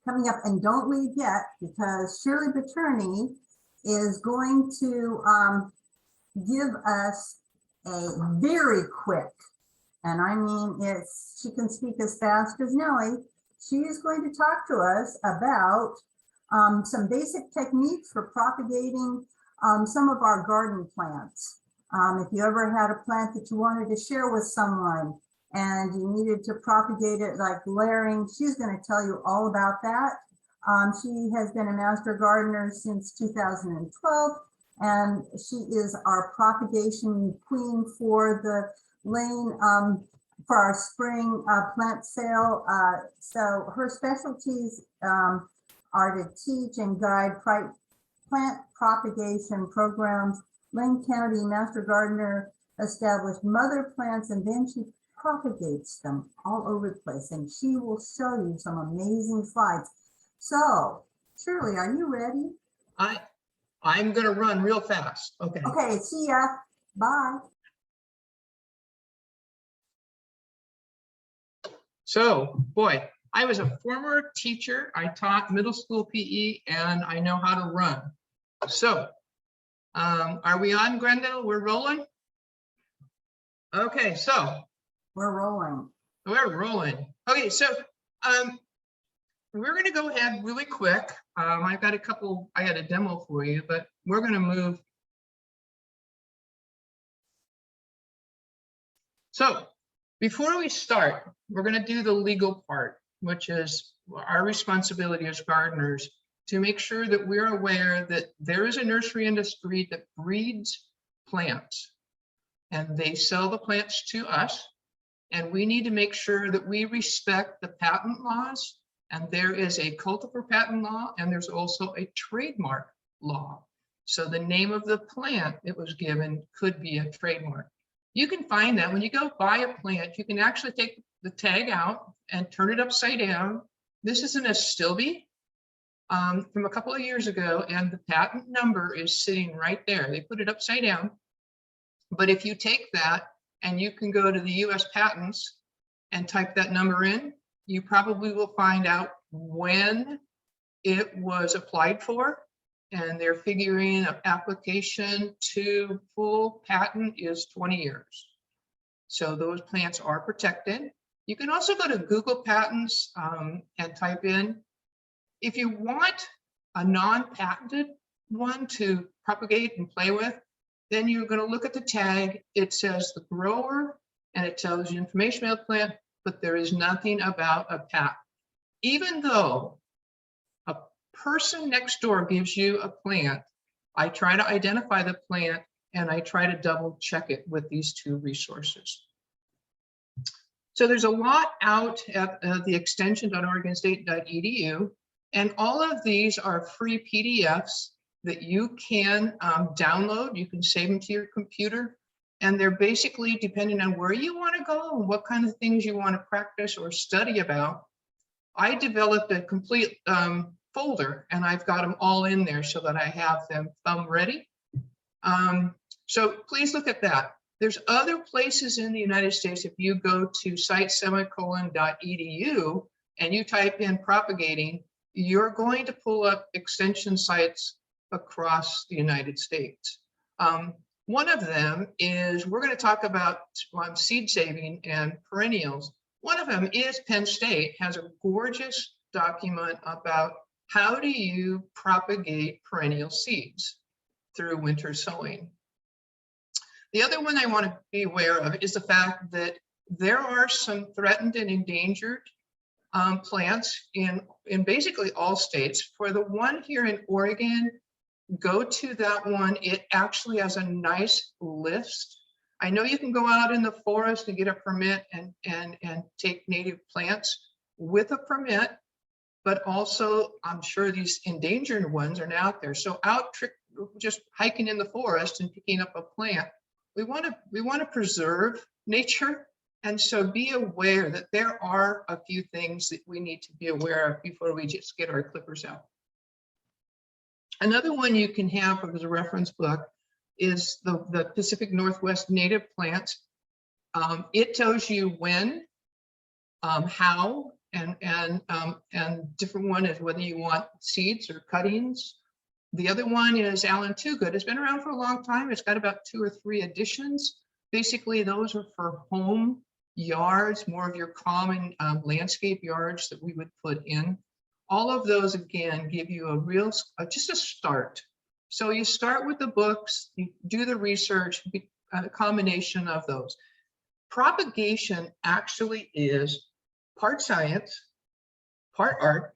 coming up, and don't leave yet because Shirley Betournay is going to give us a very quick, and I mean, she can speak as fast as Nellie. She is going to talk to us about some basic techniques for propagating some of our garden plants. If you ever had a plant that you wanted to share with someone and you needed to propagate it like layering, she's going to tell you all about that. She has been a master gardener since 2012, and she is our propagation queen for the Lane for our spring plant sale. So her specialties are to teach and guide plant propagation programs. Lane County Master Gardener established mother plants, and then she propagates them all over the place, and she will show you some amazing slides. So, Shirley, are you ready? I'm going to run real fast. Okay. Okay, see ya. Bye. So, boy, I was a former teacher. I taught middle school PE, and I know how to run. So, are we on, Grendel? We're rolling? Okay, so. We're rolling. We're rolling. Okay, so we're going to go ahead really quick. I've got I had a demo for you, but we're going to move. So before we start, we're going to do the legal part, which is our responsibility as gardeners to make sure that we're aware that there is a nursery industry that breeds plants, and they sell the plants to us. And we need to make sure that we respect the patent laws. And there is a cultivar patent law, and there's also a trademark law. So the name of the plant it was given could be a trademark. You can find that when you go buy a plant, you can actually take the tag out and turn it upside down. This is an Astilbe from a couple of years ago, and the patent number is sitting right there. They put it upside down. But if you take that and you can go to the US patents and type that number in, you probably will find out when it was applied for, and they're figuring an application to full patent is 20 years. So those plants are protected. You can also go to Google Patents and type in, if you want a non-patented one to propagate and play with, then you're going to look at the tag. It says the grower, and it tells you information about the plant, but there is nothing about a patent. Even though a person next door gives you a plant, I try to identify the plant and I try to double check it with these two resources. So there's a lot out at the extension.oregonstate.edu, and all of these are free PDFs that you can download. You can save them to your computer. And they're basically, depending on where you want to go and what kind of things you want to practice or study about, I developed a complete folder, and I've got them all in there so that I have them thumb ready. So please look at that. There's other places in the United States. If you go to site:/.edu and you type in propagating, you're going to pull up extension sites across the United States. One of them is, we're going to talk about seed saving and perennials. One of them is Penn State has a gorgeous document about how do you propagate perennial seeds through winter sowing. The other one I want to be aware of is the fact that there are some threatened and endangered plants in basically all states. For the one here in Oregon, go to that one. It actually has a nice list. I know you can go out in the forest and get a permit and take native plants with a permit, but also I'm sure these endangered ones are now out there. So just hiking in the forest and picking up a plant, we want to preserve nature. And so be aware that there are a few things that we need to be aware of before we just get our clippers out. Another one you can have as a reference book is the Pacific Northwest native plants. It tells you when, how, and different one is whether you want seeds or cuttings. The other one is Allen Too Good. It's been around for a long time. It's got about 2 or 3 editions. Basically, those are for home yards, more of your common landscape yards that we would put in. All of those, again, give you a real, just a start. So you start with the books, you do the research, a combination of those. Propagation actually is part science, part art,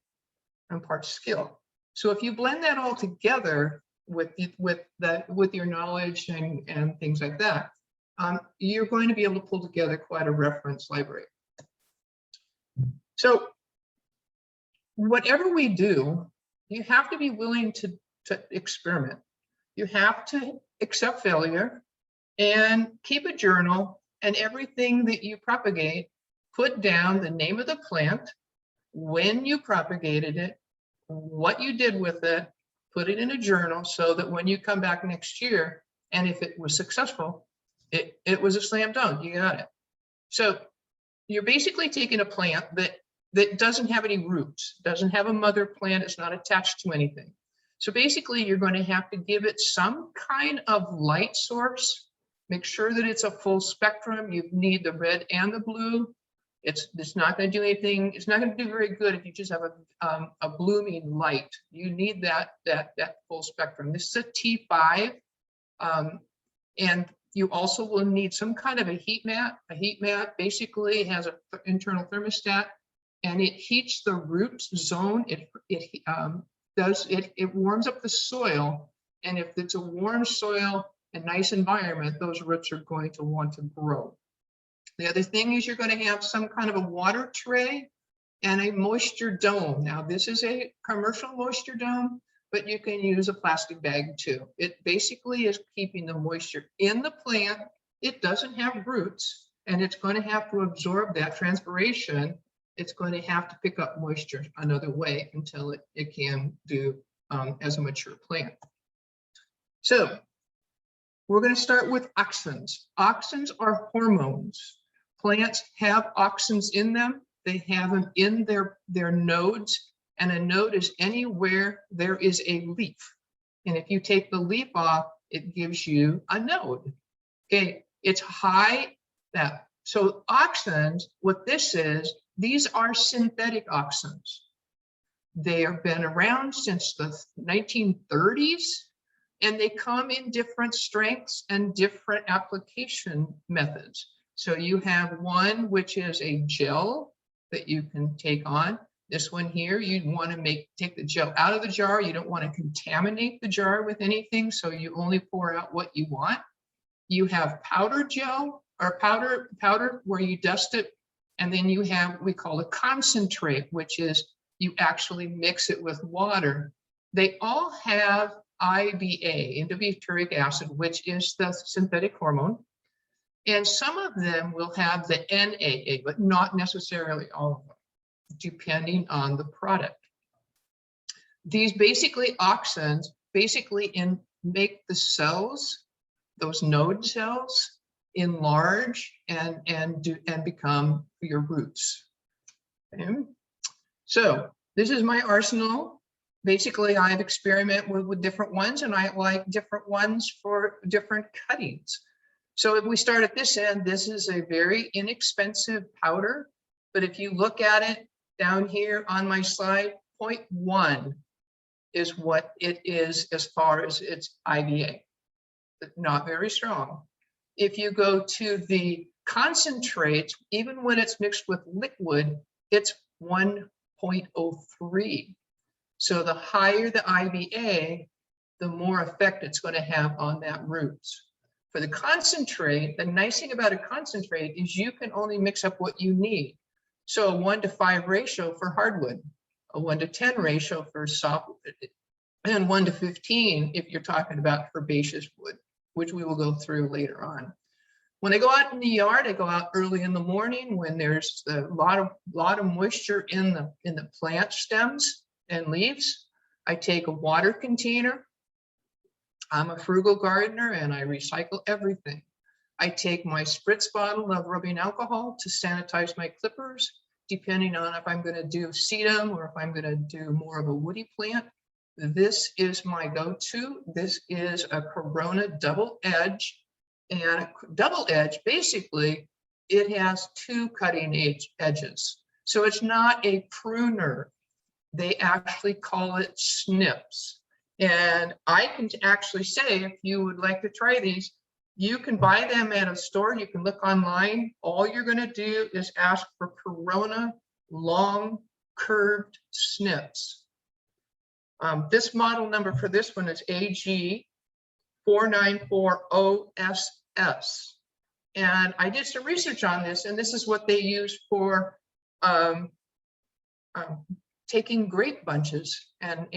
and part skill. So if you blend that all together with your knowledge and things like that, you're going to be able to pull together quite a reference library. So whatever we do, you have to be willing to experiment. You have to accept failure and keep a journal, and everything that you propagate, put down the name of the plant, when you propagated it, what you did with it, put it in a journal so that when you come back next year, and if it was successful, it was a slam dunk, you got it. So you're basically taking a plant that doesn't have any roots, doesn't have a mother plant, it's not attached to anything. So basically you're going to have to give it some kind of light source, make sure that it's a full spectrum. You need the red and the blue. It's not going to do anything. It's not going to do very good if you just have a blooming light. You need that full spectrum. This is a T5, and you also will need some kind of a heat mat. A heat mat basically has an internal thermostat, and it heats the root zone. It warms up the soil, and if it's a warm soil and nice environment, those roots are going to want to grow. The other thing is you're going to have some kind of a water tray and a moisture dome. Now, this is a commercial moisture dome, but you can use a plastic bag too. It basically is keeping the moisture in the plant. It doesn't have roots, and it's going to have to absorb that transpiration. It's going to have to pick up moisture another way until it can do as a mature plant. So we're going to start with auxins. Auxins are hormones. Plants have auxins in them. They have them in their nodes, and a node is anywhere there is a leaf. And if you take the leaf off, it gives you a node. Okay, it's high. So auxins, what this is, these are synthetic auxins. They have been around since the 1930s, and they come in different strengths and different application methods. So you have one which is a gel that you can take on. This one here, you'd want to take the gel out of the jar. You don't want to contaminate the jar with anything, so you only pour out what you want. You have powder gel, or powder where you dust it, and then you have what we call a concentrate, which is you actually mix it with water. They all have IBA, indobutyric acid, which is the synthetic hormone. And some of them will have the NAA, but not necessarily all of them, depending on the product. These basically auxins make the cells, those node cells, enlarge and become your roots. Okay. So this is my arsenal. Basically, I've experimented with different ones, and I like different ones for different cuttings. So if we start at this end, this is a very inexpensive powder, but if you look at it down here on my slide, 0.1 is what it is as far as its IBA, not very strong. If you go to the concentrates, even when it's mixed with liquid, it's 1.03. So the higher the IBA, the more effect it's going to have on that roots. For the concentrate, the nice thing about a concentrate is you can only mix up what you need. So a 1:5 ratio for hardwood, a 1:10 ratio for softwood, and 1:15 if you're talking about herbaceous wood, which we will go through later on. When I go out in the yard, I go out early in the morning when there's a lot of moisture in the plant stems and leaves. I take a water container. I'm a frugal gardener and I recycle everything. I take my spritz bottle of rubbing alcohol to sanitize my clippers, depending on if I'm going to do sedum or if I'm going to do more of a woody plant. This is my go-to. This is a Corona double edge. And a double edge, basically, it has two cutting edges. So it's not a pruner. They actually call it snips. And I can actually say, if you would like to try these, you can buy them at a store. You can look online. All you're going to do is ask for Corona long curved snips. This model number for this one is AG 494OSS. And I did some research on this, and this is what they use for taking grape bunches. And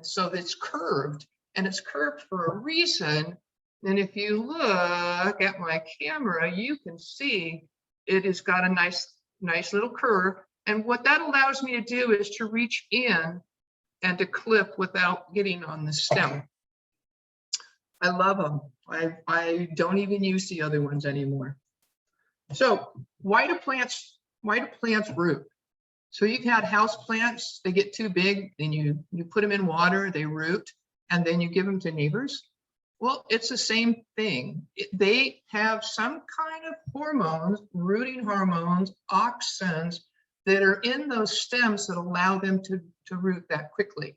so it's curved, and it's curved for a reason. And if you look at my camera, you can see it has got a nice little curve. And what that allows me to do is to reach in and to clip without getting on the stem. I love them. I don't even use the other ones anymore. So why do plants root? So you've had house plants, they get too big, and you put them in water, they root, and then you give them to neighbors. Well, it's the same thing. They have some kind of hormones, rooting hormones, auxins, that are in those stems that allow them to root that quickly.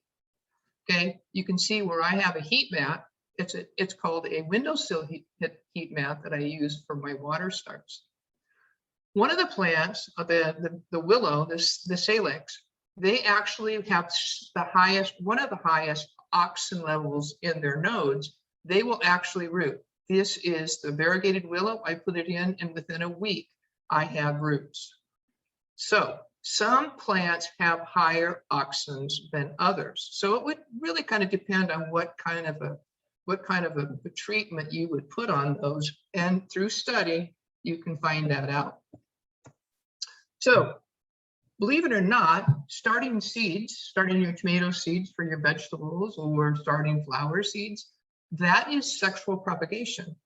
Okay, you can see where I have a heat mat. It's called a windowsill heat mat that I use for my water starts. One of the plants, the willow, the salix, they actually have one of the highest auxin levels in their nodes. They will actually root. This is the variegated willow. I put it in, and within a week, I have roots. So some plants have higher auxins than others. So it would really kind of depend on what kind of a treatment you would put on those. And through study, you can find that out. So believe it or not, starting your tomato seeds for your vegetables, or starting flower seeds, that is sexual propagation.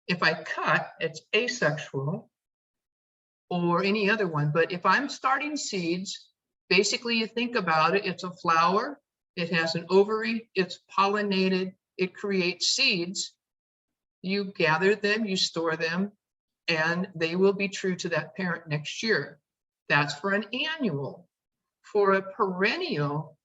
If I cut, it's asexual, or any other one. But if I'm starting seeds, basically you think about it, it's a flower, it has an ovary, it's pollinated, it creates seeds. You gather them, you store them, and they will be true to that parent next year. That's for an annual. For a perennial,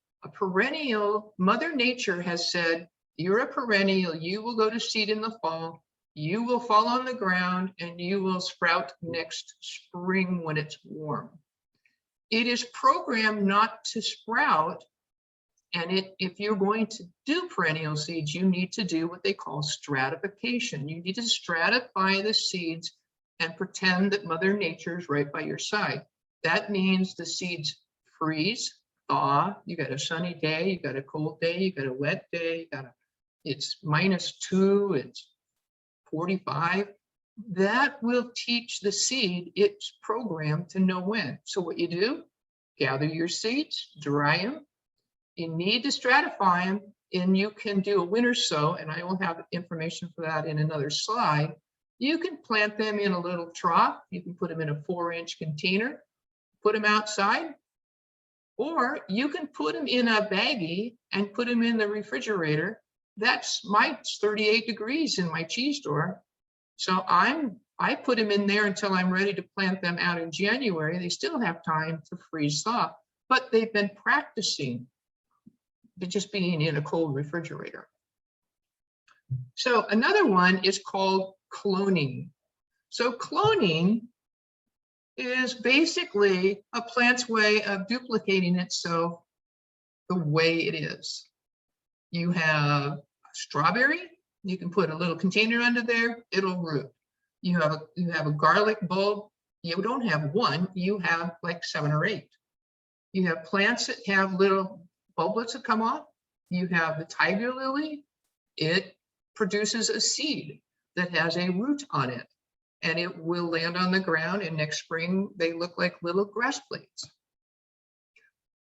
Mother Nature has said, you're a perennial, you will go to seed in the fall, you will fall on the ground, and you will sprout next spring when it's warm. It is programmed not to sprout, and if you're going to do perennial seeds, you need to do what they call stratification. You need to stratify the seeds and pretend that Mother Nature is right by your side. That means the seeds freeze, thaw, you got a sunny day, you got a cold day, you got a wet day, it's -2, it's 45. That will teach the seed it's programmed to know when. So what you do, gather your seeds, dry them. You need to stratify them, and you can do a winter sow, and I will have information for that in another slide. You can plant them in a little trough. You can put them in a 4-inch container, put them outside, or you can put them in a baggie and put them in the refrigerator. That's 38 degrees in my cheese store. So I put them in there until I'm ready to plant them out in January. They still have time to freeze thaw, but they've been practicing just being in a cold refrigerator. So another one is called cloning. So cloning is basically a plant's way of duplicating itself the way it is. You have a strawberry, you can put a little container under there, it'll root. You have a garlic bulb, you don't have one, you have like 7 or 8. You have plants that have little bulblets that come off. You have the tiger lily, it produces a seed that has a root on it, and it will land on the ground, and next spring they look like little grass blades.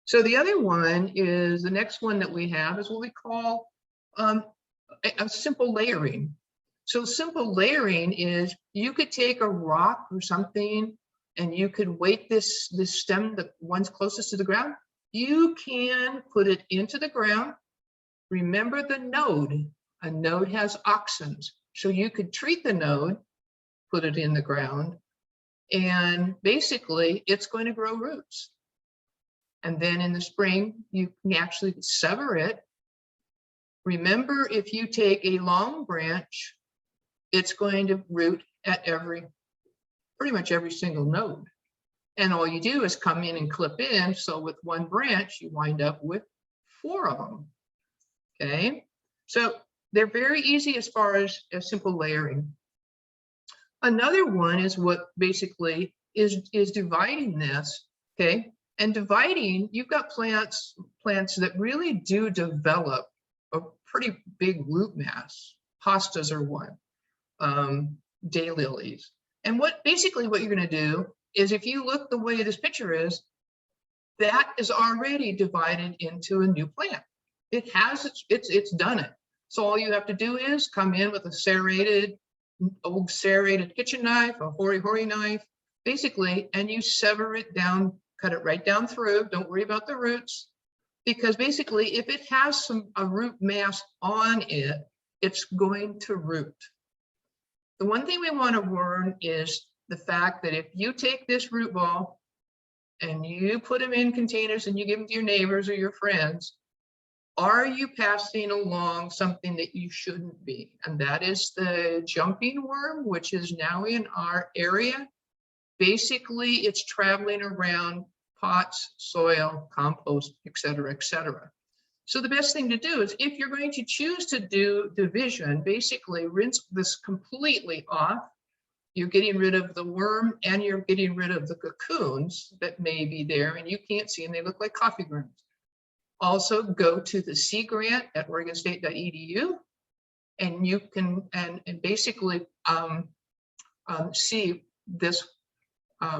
So the other one is, the next one that we have is what we call a simple layering. So simple layering is, you could take a rock or something and you could weight this stem, the one's closest to the ground, you can put it into the ground. Remember the node. A node has auxins. So you could treat the node, put it in the ground, and basically it's going to grow roots. And then in the spring, you can actually sever it. Remember, if you take a long branch, it's going to root at pretty much every single node. And all you do is come in and clip in. So with one branch, you wind up with 4 of them. Okay, so they're very easy as far as simple layering. Another one is what basically is dividing this. Okay, and dividing, you've got plants that really do develop a pretty big root mass. Hostas are one, daylilies. And what you're going to do is, if you look the way this picture is, that is already divided into a new plant. It has, it's done it. So all you have to do is come in with a old serrated kitchen knife, a hori-hori knife, basically, and you sever it down, cut it right down through. Don't worry about the roots, because basically if it has a root mass on it, it's going to root. The one thing we want to learn is the fact that if you take this root ball and you put them in containers and you give them to your neighbors or your friends, are you passing along something that you shouldn't be? And that is the jumping worm, which is now in our area. Basically, it's traveling around pots, soil, compost, et cetera, et cetera. So the best thing to do is, if you're going to choose to do division, basically rinse this completely off. You're getting rid of the worm and you're getting rid of the cocoons that may be there and you can't see, and they look like coffee grounds. Also, go to the Sea Grant at oregonstate.edu, and you can and basically see this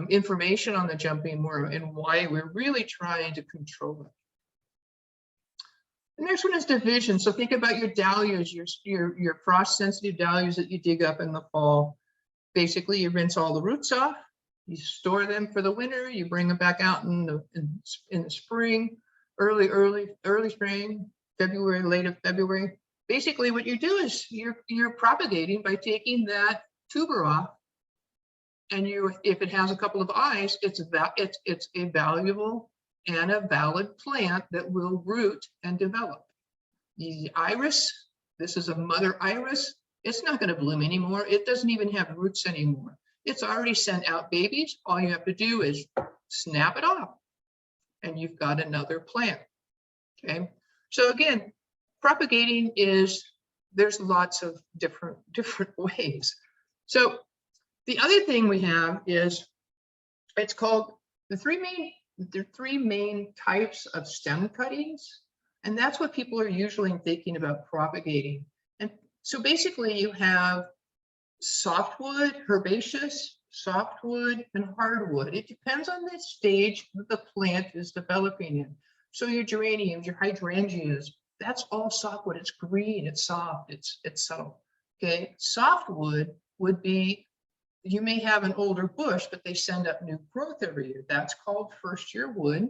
information on the jumping worm and why we're really trying to control it. The next one is division. So think about your dahlias, your frost-sensitive dahlias that you dig up in the fall. Basically, you rinse all the roots off, you store them for the winter, you bring them back out in the spring. Early spring, February, late February. Basically, what you do is you're propagating by taking that tuber off, and if it has a couple of eyes, it's a valuable and a valid plant that will root and develop. The iris, this is a mother iris. It's not going to bloom anymore. It doesn't even have roots anymore. It's already sent out babies. All you have to do is snap it off, and you've got another plant. Okay, so again, propagating there's lots of different ways. So the other thing we have is, it's called the three main types of stem cuttings, and that's what people are usually thinking about propagating. And so basically you have softwood, herbaceous, softwood, and hardwood. It depends on the stage that the plant is developing in. So your geraniums, your hydrangeas, that's all softwood. It's green, it's soft, it's subtle. Okay, softwood would be, you may have an older bush, but they send up new growth every year. That's called first year wood.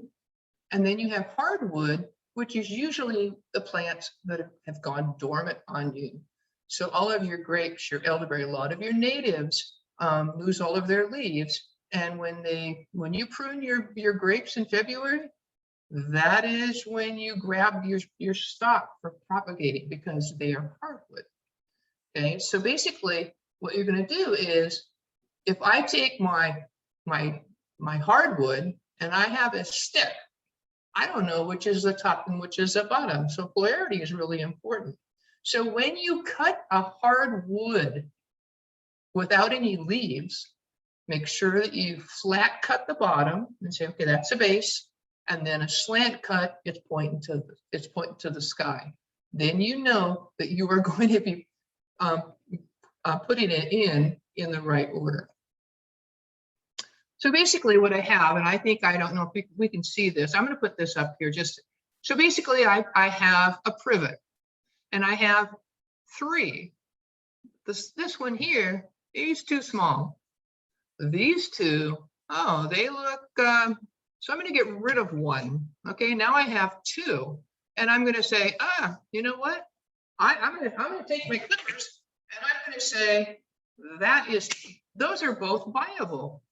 And then you have hardwood, which is usually the plants that have gone dormant on you. So all of your grapes, your elderberry, a lot of your natives lose all of their leaves. And when you prune your grapes in February, that is when you grab your stock for propagating, because they are hardwood. Okay, so basically what you're going to do is, if I take my hardwood and I have a stick, I don't know which is the top and which is the bottom. So polarity is really important. So when you cut a hardwood without any leaves, make sure that you flat cut the bottom and say, okay, that's a base. And then a slant cut, it's pointing to the sky. Then you know that you are going to be putting it in the right order. So basically what I have, and I don't know if we can see this, I'm going to put this up here so basically I have a privet, and I have 3. This one here is too small. These 2 oh, they look, so I'm going to get rid of one. Okay, now I have two. And I'm going to say, you know what? I'm going to take my clippers and I'm going to say, those are both viable.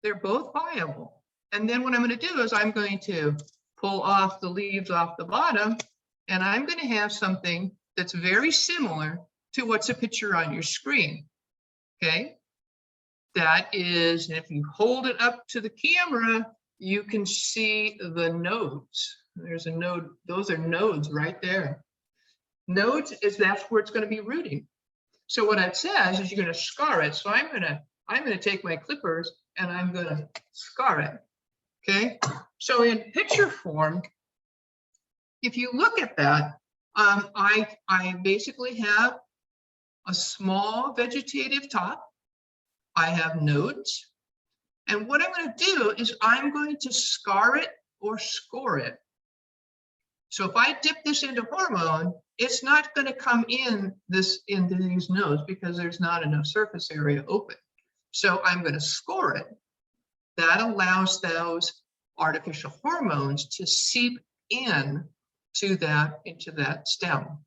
They're both viable. And then what I'm going to do is I'm going to pull off the leaves off the bottom, and I'm going to have something that's very similar to what's a picture on your screen. Okay. That is, and if you hold it up to the camera, you can see the nodes. There's a node, those are nodes right there. Nodes that's where it's going to be rooting. So what it says is you're going to scar it. So I'm going to take my clippers and I'm going to scar it. Okay. So in picture form, if you look at that, I basically have a small vegetative top. I have nodes. And what I'm going to do is I'm going to scar it or score it. So if I dip this into hormone, it's not going to come into these nodes because there's not enough surface area open. So I'm going to score it. That allows those artificial hormones to seep in into that stem.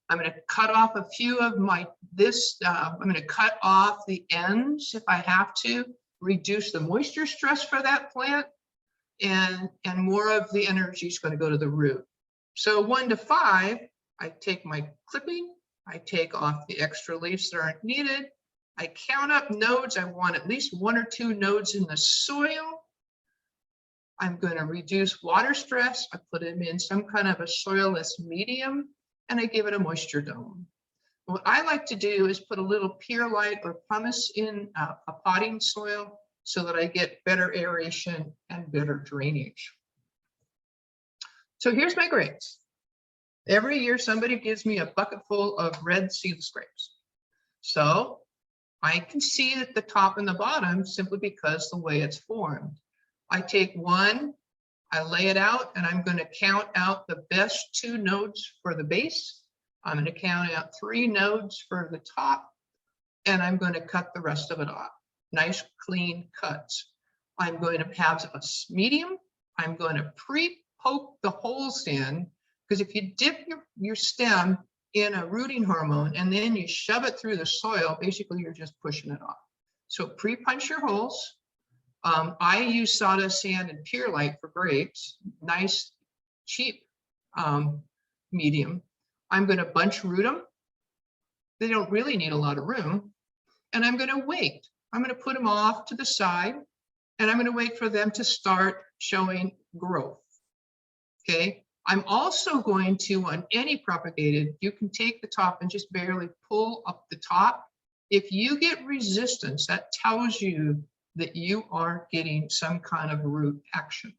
I'm going to cut off a few of I'm going to cut off the ends if I have to, reduce the moisture stress for that plant, and more of the energy is going to go to the root. So 1 to 5, I take my clipping, I take off the extra leaves that aren't needed, I count up nodes. I want at least 1 or 2 nodes in the soil. I'm going to reduce water stress. I put them in some kind of a soilless medium, and I give it a moisture dome. What I like to do is put a little perlite or pumice in a potting soil so that I get better aeration and better drainage. So here's my grapes. Every year somebody gives me a bucket full of red seedless grapes. So I can see at the top and the bottom simply because the way it's formed. I take one, I lay it out, and I'm going to count out the best 2 nodes for the base. I'm going to count out 3 nodes for the top, and I'm going to cut the rest of it off. Nice, clean cuts. I'm going to have a medium. I'm going to pre-poke the holes in, because if you dip your stem in a rooting hormone and then you shove it through the soil, basically you're just pushing it off. So pre-punch your holes. I use sawdust sand and perlite for grapes, nice, cheap medium. I'm going to bunch root them. They don't really need a lot of room. And I'm going to wait. I'm going to put them off to the side, and I'm going to wait for them to start showing growth. Okay. I'm also going to, on any propagated, you can take the top and just barely pull up the top. If you get resistance, that tells you that you are getting some kind of root action.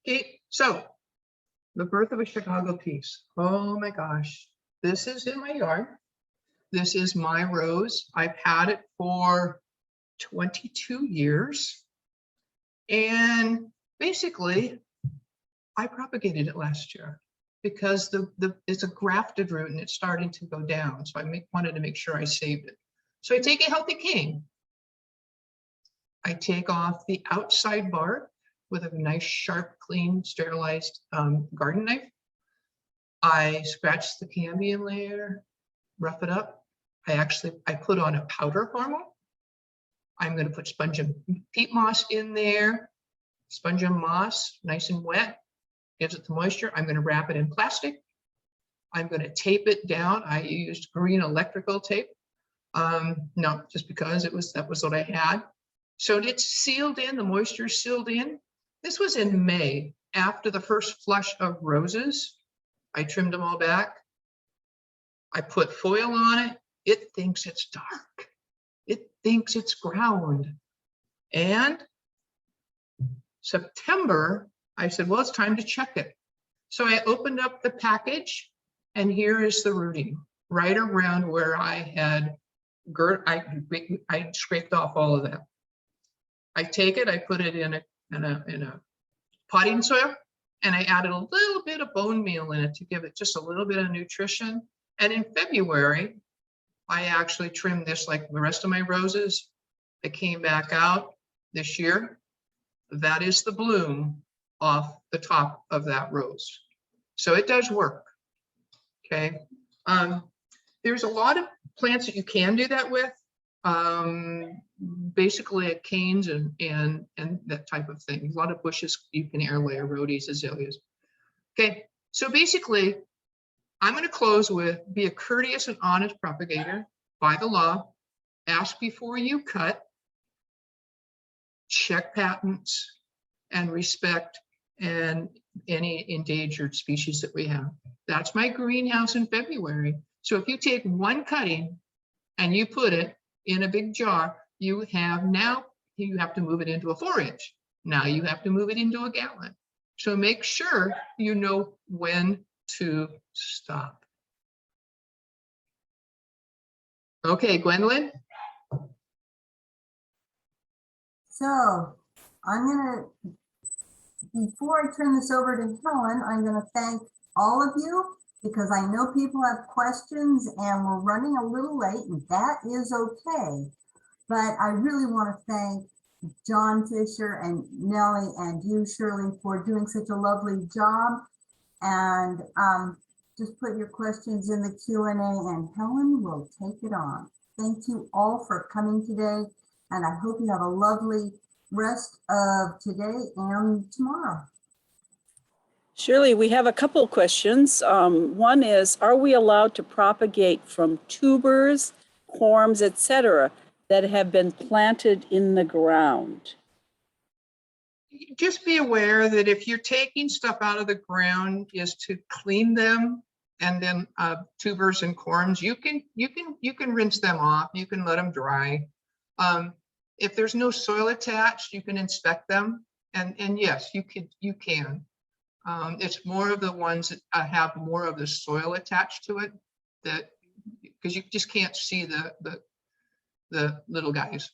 Okay, so the birth of a Chicago peace. Oh my gosh, this is in my yard. This is my rose. I've had it for 22 years. And basically, I propagated it last year because it's a grafted root and it's starting to go down. So I wanted to make sure I saved it. So I take a healthy cane. I take off the outside bark with a nice, sharp, clean, sterilized garden knife. I scratch the cambium layer, rough it up. I put on a powder hormone. I'm going to put spongium peat moss in there. Spongium moss, nice and wet, gives it the moisture. I'm going to wrap it in plastic. I'm going to tape it down. I used green electrical tape. No, just because that was what I had. So it's sealed in, the moisture sealed in. This was in May, after the first flush of roses. I trimmed them all back. I put foil on it. It thinks it's dark. It thinks it's ground. And September, I said, well, it's time to check it. So I opened up the package, and here is the rooting, right around where I had I scraped off all of that. I take it, I put it in a potting soil, and I added a little bit of bone meal in it to give it just a little bit of nutrition. And in February, I actually trimmed this like the rest of my roses. It came back out this year. That is the bloom off the top of that rose. So it does work. Okay. There's a lot of plants that you can do that with. Basically canes and that type of thing. A lot of bushes you can air layer, rhodies, azaleas. Okay, so basically, I'm going to close with be a courteous and honest propagator by the law. Ask before you cut. Check patents and respect and any endangered species that we have. That's my greenhouse in February. So if you take one cutting and you put it in a big jar, you have to move it into a 4-inch. Now you have to move it into a gallon. So make sure you know when to stop. Okay, Gwendolyn. So before I turn this over to Helen, I'm gonna thank all of you because I know people have questions and we're running a little late and that is okay. But I really want to thank John Fisher and Nellie and you, Shirley, for doing such a lovely job. And just put your questions in the Q&A and Helen will take it on. Thank you all for coming today. And I hope you have a lovely rest of today and tomorrow. Shirley, we have a couple of questions. One is, are we allowed to propagate from tubers, corms, etc., that have been planted in the ground? Just be aware that if you're taking stuff out of the ground is to clean them, and then tubers and corms, you can rinse them off. You can let them dry. If there's no soil attached, you can inspect them, and yes, you can. It's more of the ones that have more of the soil attached to it, that because you just can't see the little guys.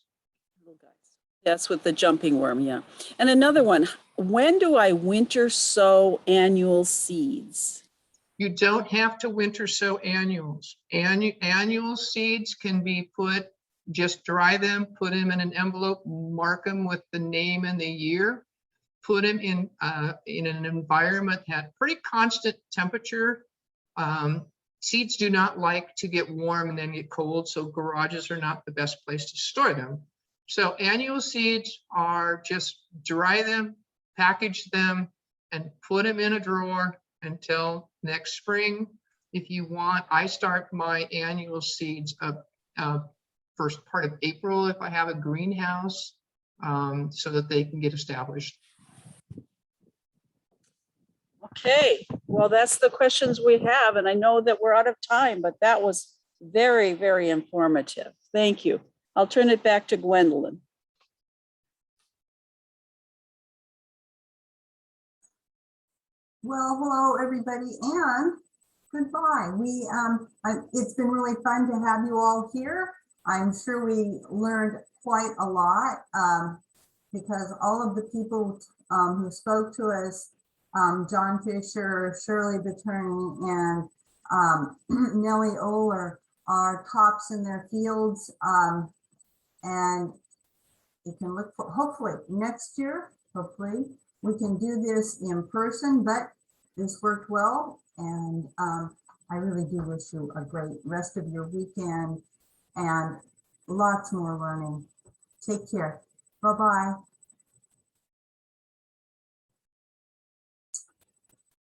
That's with the jumping worm, yeah. And another one, when do I winter sow annual seeds? You don't have to winter sow annuals. Annual seeds can be put, just dry them, put them in an envelope, mark them with the name and the year, put them in an environment that pretty constant temperature. Seeds do not like to get warm and then get cold, so garages are not the best place to store them. So annual seeds are just dry them, package them, and put them in a drawer until next spring. If you want, I start my annual seeds up first part of April if I have a greenhouse, so that they can get established. Okay, well, that's the questions we have, and I know that we're out of time, but that was very, very informative. Thank you. I'll turn it back to Gwendolyn. Well, hello, everybody, and goodbye. It's been really fun to have you all here. I'm sure we learned quite a lot because all of the people who spoke to us, John Fisher, Shirley Betournay, and Nellie Oler, are tops in their fields. And you can look for, hopefully next year, hopefully we can do this in person, but this worked well. And I really do wish you a great rest of your weekend and lots more learning. Take care. Bye-bye.